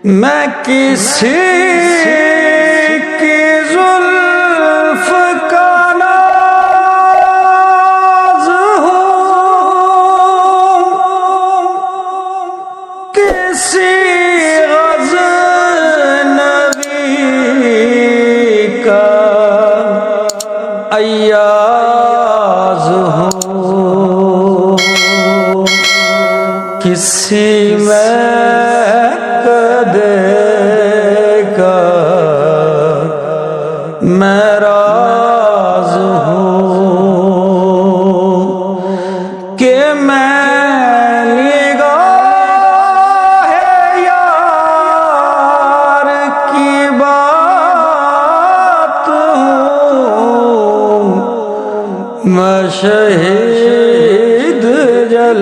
میں کسی کی زلف کا ناز ہوں، کسی غزنوی کا ایاز ہوں، کسی میں میں راز ہوں کہ میں نگاہ یار کی بات ہوں، میں شہید جل